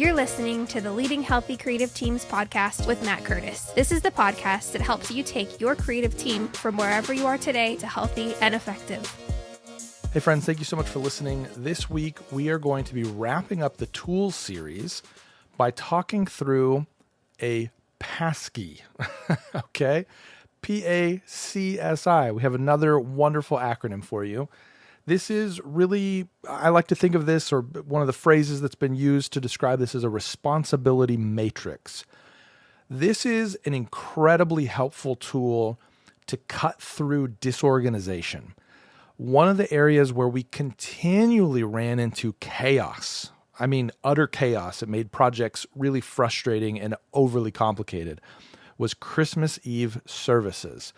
You're listening to the Leading Healthy Creative Teams podcast with Matt Curtis. This is the podcast that helps you take your creative team from wherever you are today to healthy and effective. Hey friends, thank you so much for listening. This week, we are going to be wrapping up the tools series by talking through a PACSI, okay? PACSI. We have another wonderful acronym for you. This is really, I like to think of this, or one of the phrases that's been used to describe this, as a responsibility matrix. This is an incredibly helpful tool to cut through disorganization. One of the areas where we continually ran into chaos, I mean utter chaos, it made projects really frustrating and overly complicated, was Christmas Eve services.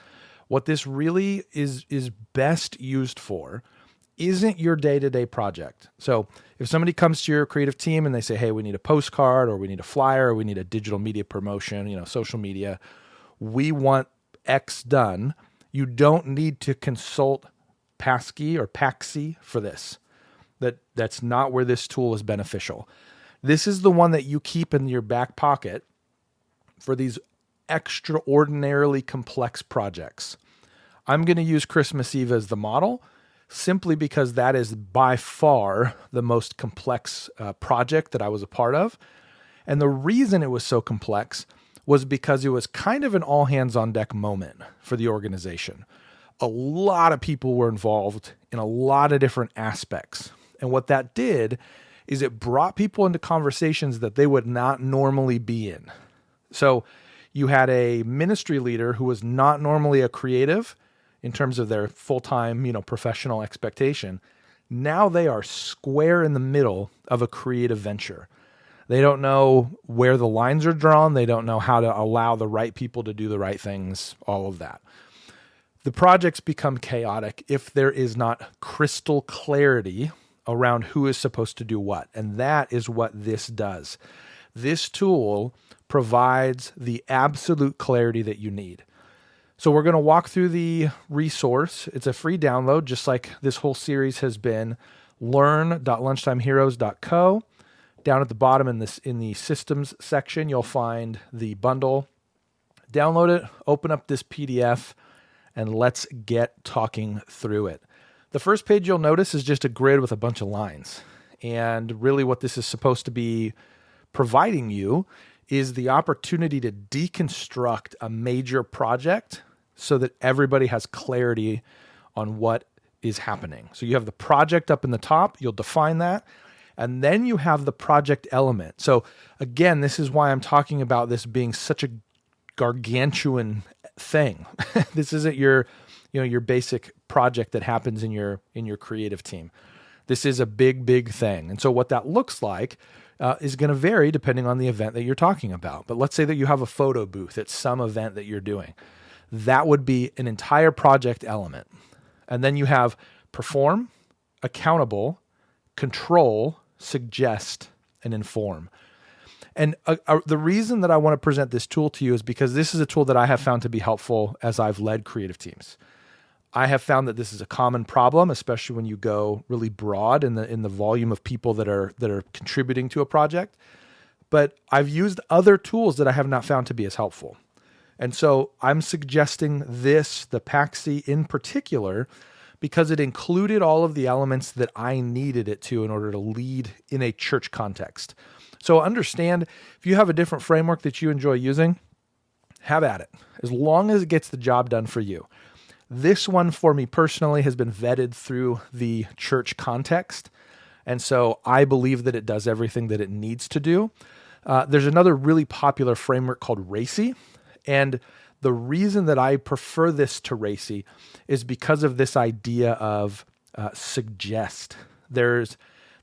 What this really is best used for isn't your day-to-day project. So if somebody comes to your creative team and they say, hey, we need a postcard, or we need a flyer, or we need a digital media promotion, social media, we want X done, you don't need to consult PACSI or PACSI for this. That's not where this tool is beneficial. This is the one that you keep in your back pocket for these extraordinarily complex projects. I'm going to use Christmas Eve as the model, simply because that is by far the most complex project that I was a part of. And the reason it was so complex was because it was kind of an all hands on deck moment for the organization. A lot of people were involved in a lot of different aspects. And what that did is it brought people into conversations that they would not normally be in. So you had a ministry leader who was not normally a creative in terms of their full-time, professional expectation. Now they are square in the middle of a creative venture. They don't know where the lines are drawn. They don't know how to allow the right people to do the right things, all of that. The projects become chaotic if there is not crystal clarity around who is supposed to do what. And that is what this does. This tool provides the absolute clarity that you need. So we're going to walk through the resource. It's a free download, just like this whole series has been. Learn.lunchtimeheroes.co. Down at the bottom in the systems section, you'll find the bundle. Download it, open up this PDF, and let's get talking through it. The first page you'll notice is just a grid with a bunch of lines. And really what this is supposed to be providing you is the opportunity to deconstruct a major project so that everybody has clarity on what is happening. So you have the project up in the top, you'll define that, and then you have the project element. So again, this is why I'm talking about this being such a gargantuan thing. This isn't your basic project that happens in your creative team. This is a big thing. And so what that looks like is going to vary depending on the event that you're talking about. But let's say that you have a photo booth at some event that you're doing. That would be an entire project element. And then you have perform, accountable, control, suggest, and inform. And the reason that I want to present this tool to you is because this is a tool that I have found to be helpful as I've led creative teams. I have found that this is a common problem, especially when you go really broad in the volume of people that are contributing to a project. But I've used other tools that I have not found to be as helpful. And so I'm suggesting this, the PACSI in particular, because it included all of the elements that I needed it to in order to lead in a church context. So understand, if you have a different framework that you enjoy using, have at it, as long as it gets the job done for you. This one for me personally has been vetted through the church context. And so I believe that it does everything that it needs to do. There's another really popular framework called RACI. And the reason that I prefer this to RACI is because of this idea of suggest. There's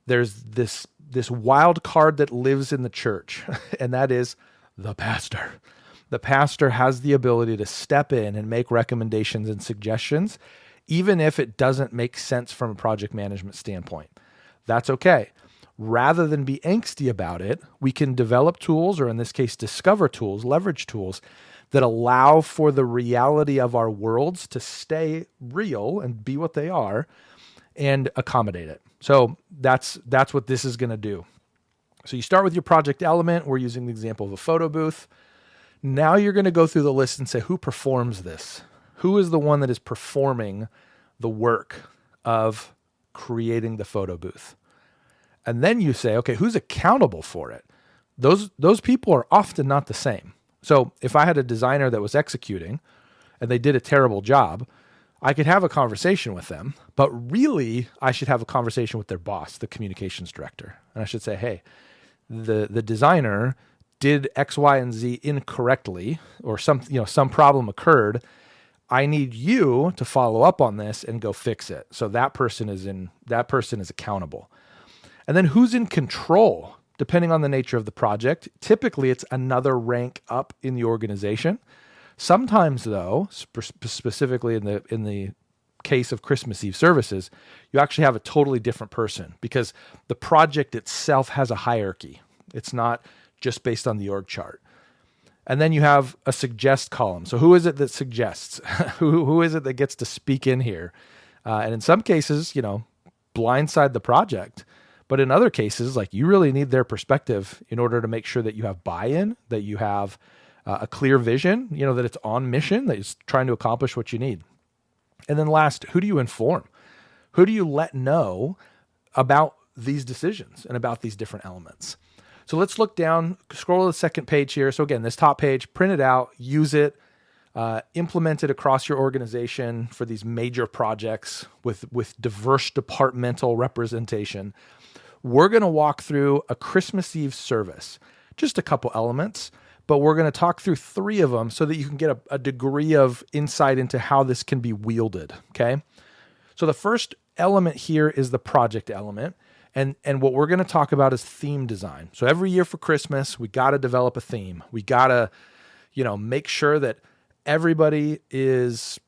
this wild card that lives in the church, and that is the pastor. The pastor has the ability to step in and make recommendations and suggestions, even if it doesn't make sense from a project management standpoint. That's okay. Rather than be angsty about it, we can develop tools, or in this case, discover tools, leverage tools that allow for the reality of our worlds to stay real and be what they are and accommodate it. So that's what this is going to do. So you start with your project element. We're using the example of a photo booth. Now you're going to go through the list and say, who performs this? Who is the one that is performing the work of creating the photo booth? And then you say, okay, who's accountable for it? Those people are often not the same. So if I had a designer that was executing and they did a terrible job, I could have a conversation with them, but really I should have a conversation with their boss, the communications director. And I should say, hey, the designer did X, Y, and Z incorrectly, or some problem occurred. I need you to follow up on this and go fix it. So that person is accountable. And then who's in control, depending on the nature of the project. Typically it's another rank up in the organization. Sometimes though, specifically in the case of Christmas Eve services, you actually have a totally different person because the project itself has a hierarchy. It's not just based on the org chart. And then you have a suggest column. So who is it that suggests? who is it that gets to speak in here? And in some cases, blindside the project. But in other cases, like you really need their perspective in order to make sure that you have buy-in, that you have a clear vision, that it's on mission, that it's trying to accomplish what you need. And then last, who do you inform? Who do you let know about these decisions and about these different elements? So let's look down, scroll to the second page here. So again, this top page, print it out, use it, implement it across your organization for these major projects with diverse departmental representation. We're going to walk through a Christmas Eve service, just a couple elements, but we're going to talk through 3 of them so that you can get a degree of insight into how this can be wielded, okay? So the first element here is the project element. And what we're going to talk about is theme design. So every year for Christmas, we got to develop a theme. We got to, make sure that everybody is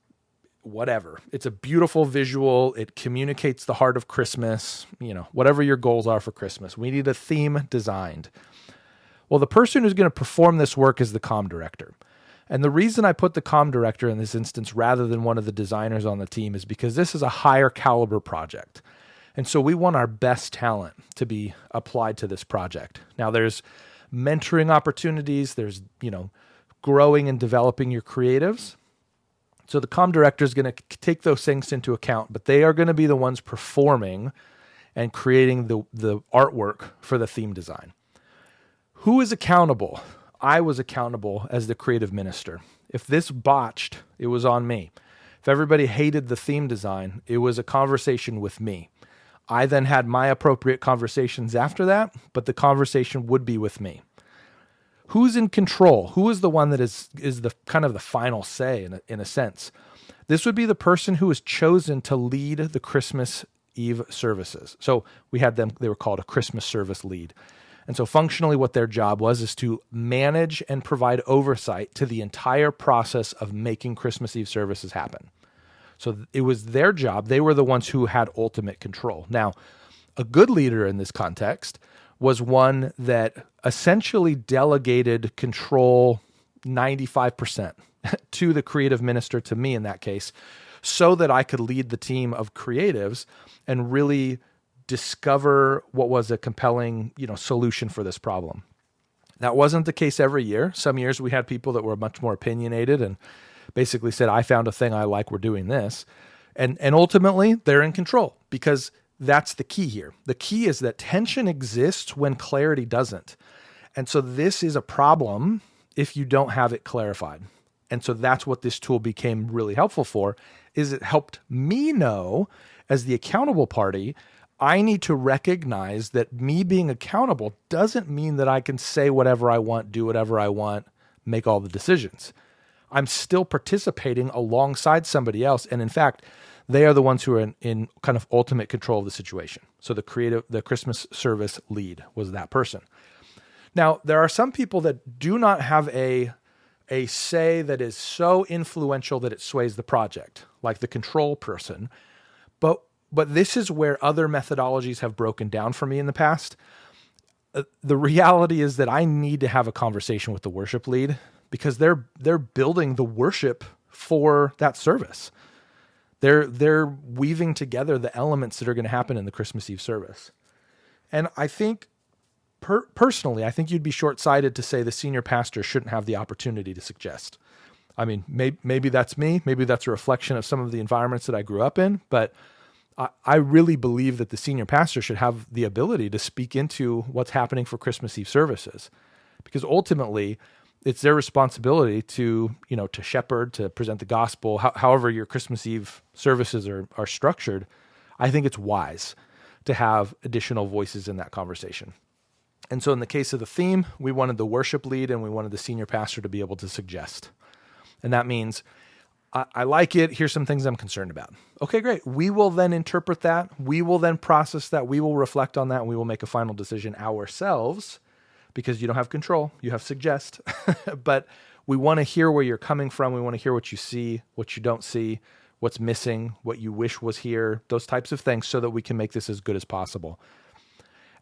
whatever. It's a beautiful visual. It communicates the heart of Christmas, whatever your goals are for Christmas. We need a theme designed. Well, the person who's going to perform this work is the comm director. And the reason I put the comm director in this instance rather than one of the designers on the team is because this is a higher caliber project. And so we want our best talent to be applied to this project. Now there's mentoring opportunities. There's, growing and developing your creatives. So the comm director is going to take those things into account, but they are going to be the ones performing and creating the artwork for the theme design. Who is accountable? I was accountable as the creative minister. If this botched, it was on me. If everybody hated the theme design, it was a conversation with me. I then had my appropriate conversations after that, but the conversation would be with me. Who's in control? Who is the one that is the kind of the final say in a sense? This would be the person who is chosen to lead the Christmas Eve services. So we had them, they were called a Christmas service lead. And so functionally what their job is to manage and provide oversight to the entire process of making Christmas Eve services happen. So it was their job. They were the ones who had ultimate control. Now, a good leader in this context was one that essentially delegated control 95% to the creative minister, to me in that case, so that I could lead the team of creatives and really discover what was a compelling, solution for this problem. That wasn't the case every year. Some years we had people that were much more opinionated and basically said, I found a thing I like, we're doing this. And ultimately they're in control because that's the key here. The key is that tension exists when clarity doesn't. And so this is a problem if you don't have it clarified. And so that's what this tool became really helpful for, is it helped me know as the accountable party, I need to recognize that me being accountable doesn't mean that I can say whatever I want, do whatever I want, make all the decisions. I'm still participating alongside somebody else. And in fact, they are the ones who are in kind of ultimate control of the situation. So the Christmas service lead was that person. Now, there are some people that do not have a say that is so influential that it sways the project, like the control person. But this is where other methodologies have broken down for me in the past. The reality is that I need to have a conversation with the worship lead because they're building the worship for that service. They're weaving together the elements that are going to happen in the Christmas Eve service. And I think Personally, I think you'd be short-sighted to say the senior pastor shouldn't have the opportunity to suggest. I mean, maybe that's me. Maybe that's a reflection of some of the environments that I grew up in. But I really believe that the senior pastor should have the ability to speak into what's happening for Christmas Eve services, because ultimately it's their responsibility to shepherd, to present the gospel, however your Christmas Eve services are structured. I think it's wise to have additional voices in that conversation. And so in the case of the theme, we wanted the worship lead and we wanted the senior pastor to be able to suggest. And that means, I like it. Here's some things I'm concerned about. Okay, great. We will then interpret that. We will then process that. We will reflect on that. And we will make a final decision ourselves, because you don't have control. You have suggest. But we want to hear where you're coming from. We want to hear what you see, what you don't see, what's missing, what you wish was here, those types of things, so that we can make this as good as possible.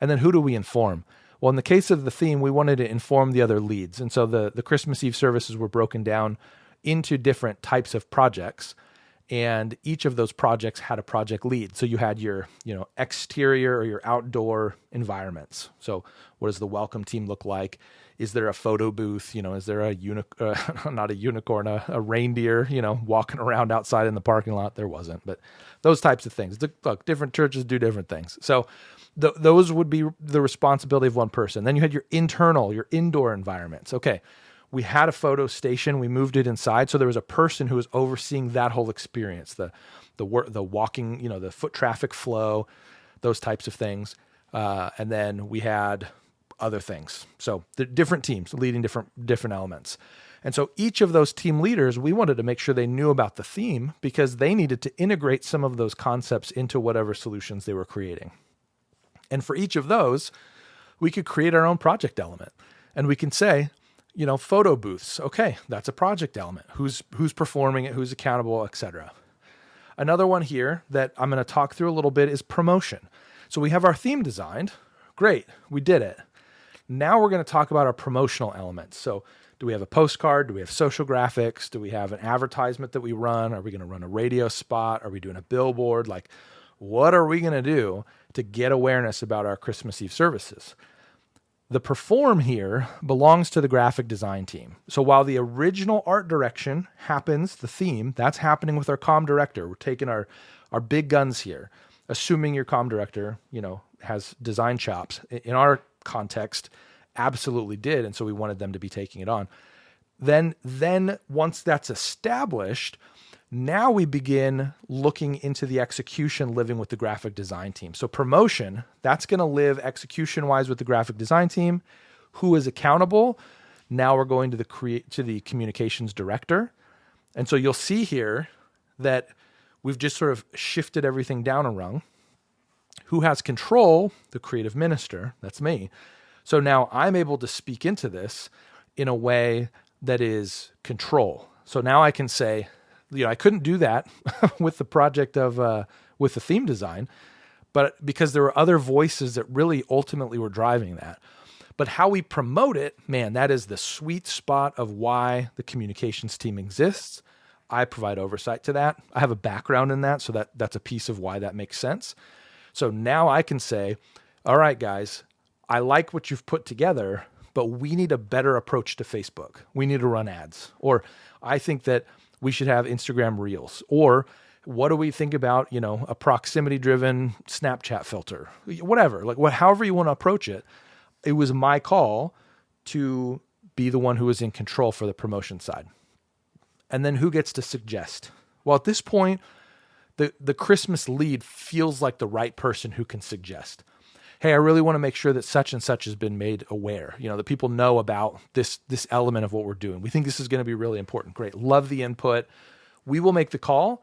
And then who do we inform? Well, in the case of the theme, we wanted to inform the other leads. And so the Christmas Eve services were broken down into different types of projects, and each of those projects had a project lead. So you had your, exterior or your outdoor environments. So what does the welcome team look like? Is there a photo booth? Is there a not a unicorn, a reindeer, walking around outside in the parking lot? There wasn't, but those types of things. Look, different churches do different things. So those would be the responsibility of one person. Then you had your indoor environments. Okay. We had a photo station. We moved it inside. So there was a person who was overseeing that whole experience, the walking, the foot traffic flow, those types of things. And then we had other things. So the different teams leading different elements. And so each of those team leaders, we wanted to make sure they knew about the theme, because they needed to integrate some of those concepts into whatever solutions they were creating. And for each of those, we could create our own project element. And we can say, photo booths. Okay, that's a project element. Who's performing it, who's accountable, etc. Another one here that I'm going to talk through a little bit is promotion. So we have our theme designed. Great, we did it. Now we're going to talk about our promotional elements. So do we have a postcard? Do we have social graphics? Do we have an advertisement that we run? Are we going to run a radio spot? Are we doing a billboard? Like, what are we going to do to get awareness about our Christmas Eve services? The perform here belongs to the graphic design team. So while the original art direction happens, the theme, that's happening with our comm director. We're taking our big guns here, assuming your comm director, has design chops. In our context, absolutely did. And so we wanted them to be taking it on. Then once that's established, now we begin looking into the execution, living with the graphic design team. So promotion, that's going to live execution-wise with the graphic design team. Who is accountable? Now we're going to the communications director. And so you'll see here that we've just sort of shifted everything down a rung. Who has control? The creative minister. That's me. So now I'm able to speak into this in a way that is control. So now I can say, I couldn't do that with the project with the theme design, but because there were other voices that really ultimately were driving that. But how we promote it, man, that is the sweet spot of why the communications team exists. I provide oversight to that. I have a background in that, so that's a piece of why that makes sense. So now I can say, all right, guys, I like what you've put together, but we need a better approach to Facebook. We need to run ads. Or I think that we should have Instagram Reels. Or what do we think about, a proximity-driven Snapchat filter? Whatever, however you want to approach it. It was my call to be the one who was in control for the promotion side. And then who gets to suggest? Well, at this point, the Christmas lead feels like the right person who can suggest. Hey, I really want to make sure that such and such has been made aware, that people know about this element of what we're doing. We think this is going to be really important. Great. Love the input. We will make the call.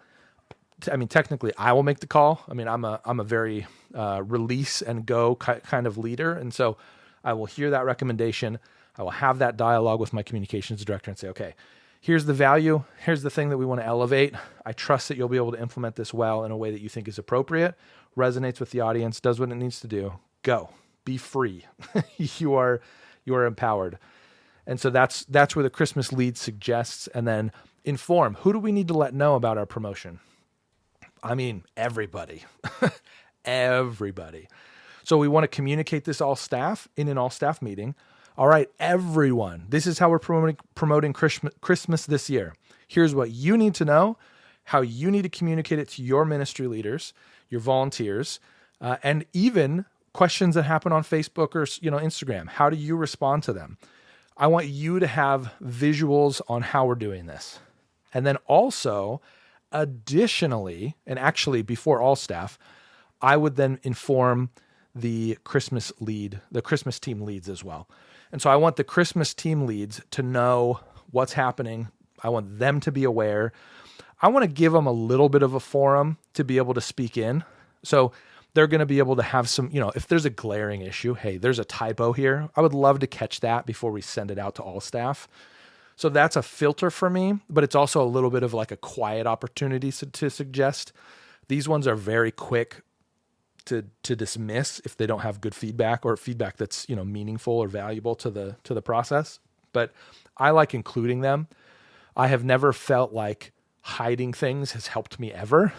Technically, I will make the call. I'm a very release and go kind of leader. And so I will hear that recommendation. I will have that dialogue with my communications director and say, okay, here's the value. Here's the thing that we want to elevate. I trust that you'll be able to implement this well in a way that you think is appropriate, resonates with the audience, does what it needs to do. Go. Be free. You are empowered. And so that's where the Christmas lead suggests. And then inform. Who do we need to let know about our promotion? Everybody. Everybody. So we want to communicate this all staff in an all staff meeting. All right, everyone, this is how we're promoting Christmas this year. Here's what you need to know, how you need to communicate it to your ministry leaders, your volunteers, and even questions that happen on Facebook or Instagram. How do you respond to them? I want you to have visuals on how we're doing this. And then also, additionally, and actually before all staff, I would then inform the Christmas team leads as well. And so I want the Christmas team leads to know what's happening. I want them to be aware. I want to give them a little bit of a forum to be able to speak in. So they're going to be able to have some, if there's a glaring issue, hey, there's a typo here. I would love to catch that before we send it out to all staff. So that's a filter for me, but it's also a little bit of like a quiet opportunity to suggest. These ones are very quick to dismiss if they don't have good feedback or feedback that's, meaningful or valuable to the process. But I like including them. I have never felt like hiding things has helped me ever.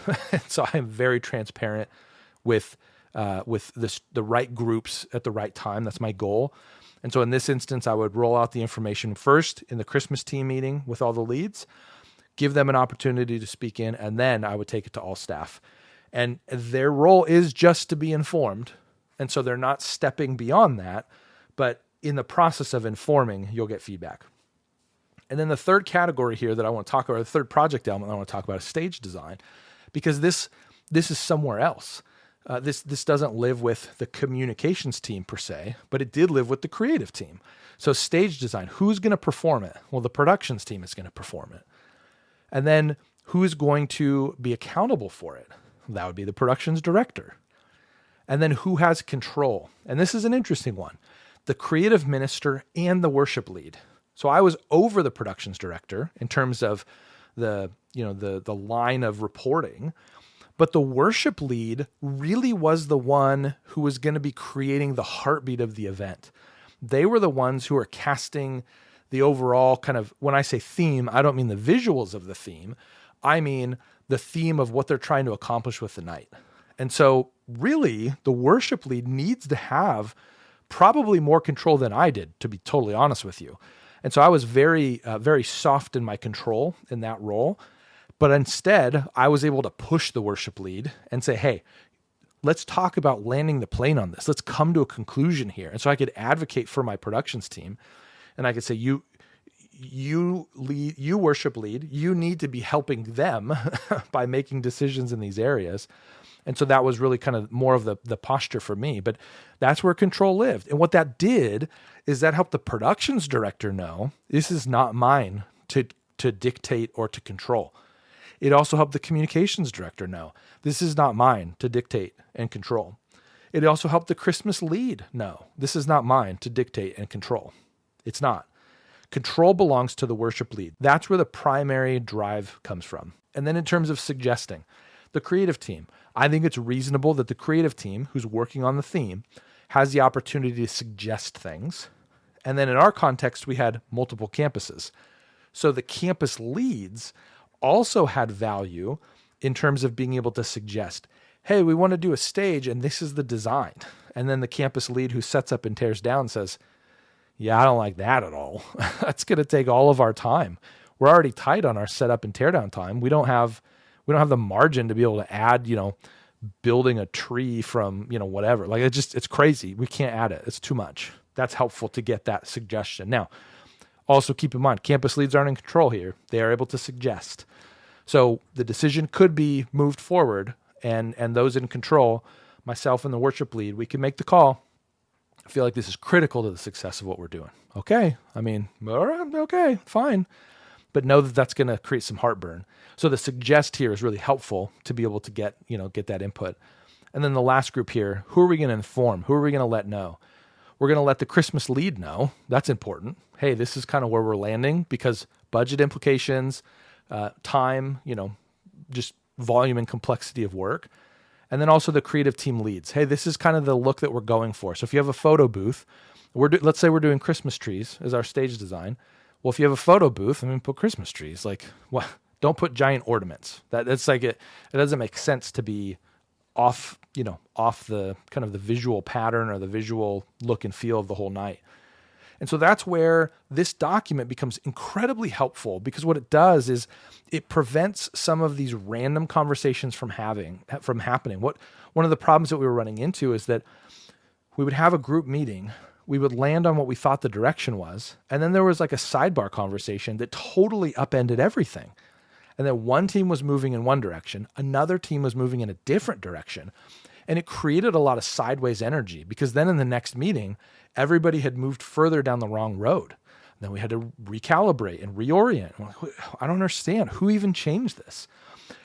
So I am very transparent with the right groups at the right time. That's my goal. And so in this instance, I would roll out the information first in the Christmas team meeting with all the leads, give them an opportunity to speak in, and then I would take it to all staff. And their role is just to be informed. And so they're not stepping beyond that, but in the process of informing, you'll get feedback. And then the third category here that I want to talk about, the third project element I want to talk about is stage design, because this is somewhere else. This doesn't live with the communications team per se, but it did live with the creative team. So stage design, who's going to perform it? Well, the productions team is going to perform it. And then who's going to be accountable for it? That would be the productions director. And then who has control? And this is an interesting one. The creative minister and the worship lead. So I was over the productions director in terms of the line of reporting, but the worship lead really was the one who was going to be creating the heartbeat of the event. They were the ones who were casting the overall kind of, when I say theme, I don't mean the visuals of the theme. I mean the theme of what they're trying to accomplish with the night. And so really the worship lead needs to have probably more control than I did, to be totally honest with you. And so I was very, very soft in my control in that role. But instead, I was able to push the worship lead and say, hey, let's talk about landing the plane on this. Let's come to a conclusion here. And so I could advocate for my productions team. And I could say, you worship lead, you need to be helping them by making decisions in these areas. And so that was really kind of more of the posture for me. But that's where control lived. And what that did is that helped the productions director know this is not mine to dictate or to control. It also helped the communications director know this is not mine to dictate and control. It also helped the Christmas lead know this is not mine to dictate and control. It's not. Control belongs to the worship lead. That's where the primary drive comes from. And then in terms of suggesting, the creative team, I think it's reasonable that the creative team who's working on the theme has the opportunity to suggest things. And then in our context, we had multiple campuses. So the campus leads also had value in terms of being able to suggest, hey, we want to do a stage and this is the design. And then the campus lead who sets up and tears down says, yeah, I don't like that at all. That's going to take all of our time. We're already tight on our setup and teardown time. We don't have the margin to be able to add, building a tree from, whatever. Like it's crazy. We can't add it. It's too much. That's helpful to get that suggestion. Now, also keep in mind, campus leads aren't in control here. They are able to suggest. So the decision could be moved forward, and those in control, myself and the worship lead, we can make the call. I feel like this is critical to the success of what we're doing. Okay. I mean, all right, okay, fine. But know that that's going to create some heartburn. So the suggest here is really helpful to be able to get that input. And then the last group here, who are we going to inform? Who are we going to let know? We're going to let the Christmas lead know. That's important. Hey, this is kind of where we're landing because budget implications, time, just volume and complexity of work. And then also the creative team leads. Hey, this is kind of the look that we're going for. So if you have a photo booth, let's say we're doing Christmas trees as our stage design. Well, if you have a photo booth, put Christmas trees. Like, don't put giant ornaments. That's like it doesn't make sense to be off the kind of the visual pattern or the visual look and feel of the whole night. And so that's where this document becomes incredibly helpful, because what it does is it prevents some of these random conversations from happening. One of the problems that we were running into is that we would have a group meeting, we would land on what we thought the direction was, and then there was like a sidebar conversation that totally upended everything. And then one team was moving in one direction, another team was moving in a different direction. And it created a lot of sideways energy, because then in the next meeting, everybody had moved further down the wrong road. Then we had to recalibrate and reorient. I don't understand. Who even changed this?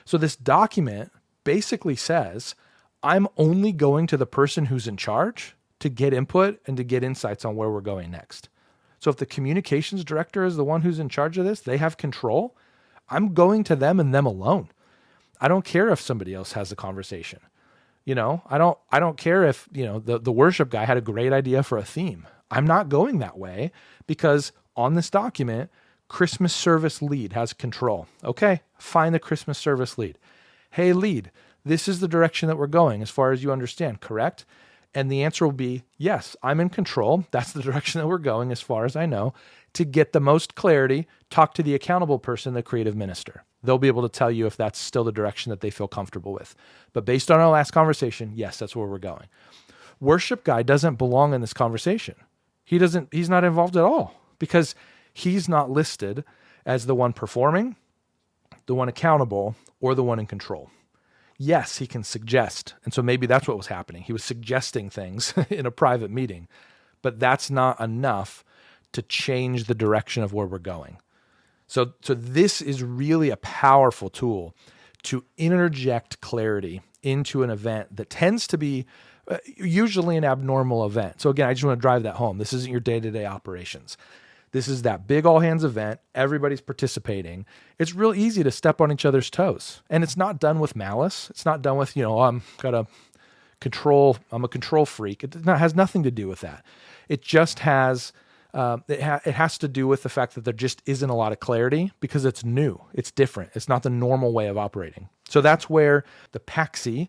So this document basically says, I'm only going to the person who's in charge to get input and to get insights on where we're going next. So if the communications director is the one who's in charge of this, they have control. I'm going to them and them alone. I don't care if somebody else has a conversation. I don't care if, the worship guy had a great idea for a theme. I'm not going that way, because on this document, Christmas service lead has control. Okay, find the Christmas service lead. Hey, lead, this is the direction that we're going as far as you understand, correct? And the answer will be, yes, I'm in control. That's the direction that we're going as far as I know. To get the most clarity, talk to the accountable person, the creative minister. They'll be able to tell you if that's still the direction that they feel comfortable with. But based on our last conversation, yes, that's where we're going. Worship guy doesn't belong in this conversation. He's not involved at all, because he's not listed as the one performing, the one accountable, or the one in control. Yes, he can suggest. And so maybe that's what was happening. He was suggesting things in a private meeting, but that's not enough to change the direction of where we're going. So this is really a powerful tool to interject clarity into an event that tends to be usually an abnormal event. So again, I just want to drive that home. This isn't your day-to-day operations. This is that big all-hands event. Everybody's participating. It's real easy to step on each other's toes. And it's not done with malice. It's not done with, I'm a control freak. It has nothing to do with that. It just has... It has to do with the fact that there just isn't a lot of clarity, because it's new. It's different. It's not the normal way of operating. So that's where the PACSI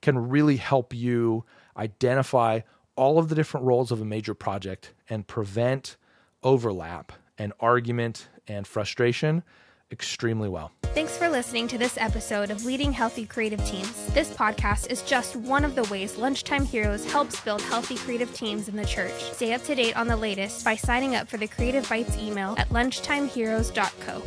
can really help you identify all of the different roles of a major project and prevent overlap and argument and frustration extremely well. Thanks for listening to this episode of Leading Healthy Creative Teams. This podcast is just one of the ways Lunchtime Heroes helps build healthy creative teams in the church. Stay up to date on the latest by signing up for the Creative Bites email at lunchtimeheroes.co.